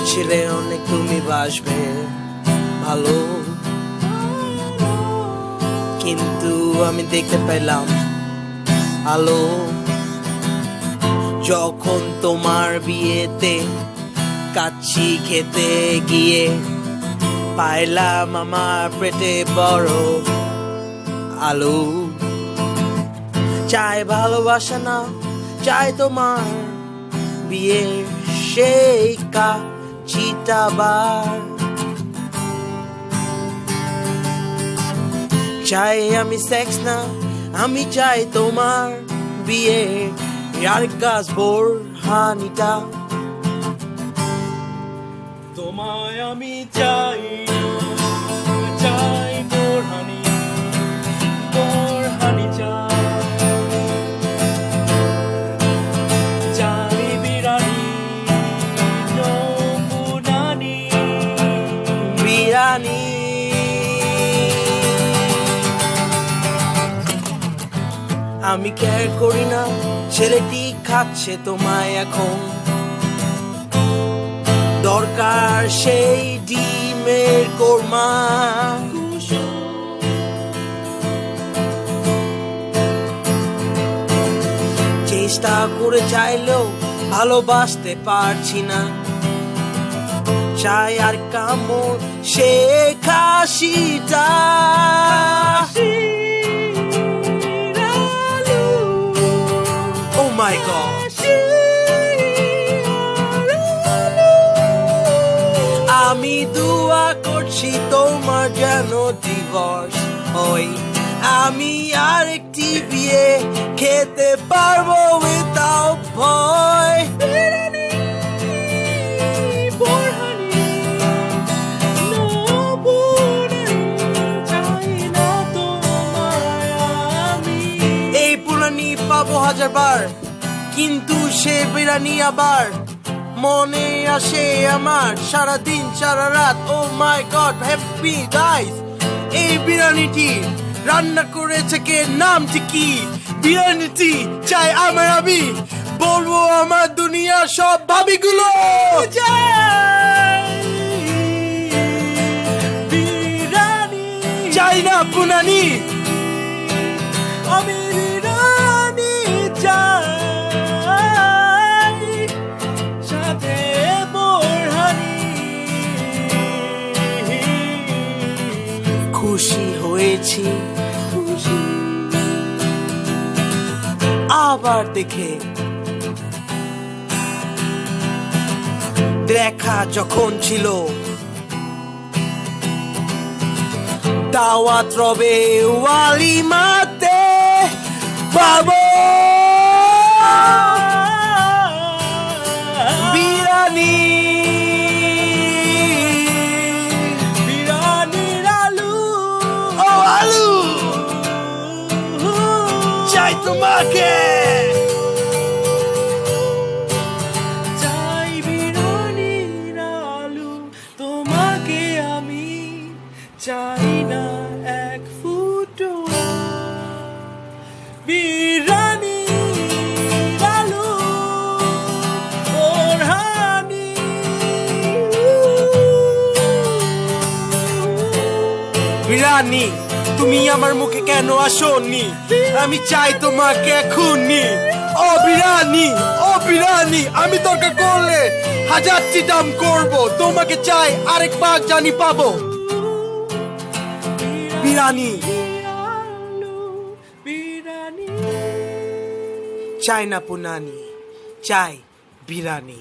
ভেবেছিলে অনেক তুমি বাসবে ভালো, কিন্তু আমি দেখতে পেলাম আলো যখন তোমার বিয়েতে কাচ্চি খেতে গিয়ে পাইলাম আমার পেটে বড় আলু। চাই ভালোবাসা না, চাই তোমার বিয়ে সেই কাচ্চিটা বার। চাই আমি সেক্স না, আমি চাই তোমার বিয়ে আর গাছ বোর হানিটা। তোমায় আমি চাই, চাই বোরহানি, বোরহানি চাই বিরানি, নমুনানি বিরানি। আমি কেয়ার করি না ছেলেটি খাচ্ছে তোমায় এখন, দরকার সেই ডিমের কোরমা। চেষ্টা করে চাইলেও ভালোবাসতে পারছি না, চাই আর কামড় সে খাসিটা। Oh my God, আমি দুয়া করছি তোমার যেন ডিভোর্স হয়, আমি আরেকটি বিয়ে খেতে পারবো without ভয়। এই পুরানি পাবো 1000 বার, কিন্তু সে বিরানি আবার মনে আসে আমার সারাদিন সারা রাত। ও মাই গড, হ্যাপি গাইস, এই বিরিয়ানিটি রান্না করেছে কে, নামটি কি? বিরিয়ানিটি চাই আমার, আমি বলবো আমার দুনিয়া সব ভাবিগুলো বিরিয়ানি চাই না পুনানি, আমি বিরিয়ানি চাই সাথে বোরহানি। খুশি হয়েছি খুশি আবার দেখে, দেখা যখন ছিল দাওয়াত রবে ওয়ালিমাতে পাবো বিরিয়ানি, বিরিয়ানির আলু, ও আলু চাই তোমাকে, চাই বিরিয়ানির আলু তোমাকে আমি, চাই না এক ফুটো বিরিয়ানি আলু বোরহানি। বিরিয়ানি তুমি আমার মুখে কেন আসোনি, আমি চাই তোমাকে এখনই। ও বিরিয়ানি, ও বিরিয়ানি, আমি দরকার করলে 1000টি দাম করবো, তোমাকে চাই আরেকবার জানি পাবো বিরিয়ানি। চাই না পুনানি, চাই বিরিয়ানি।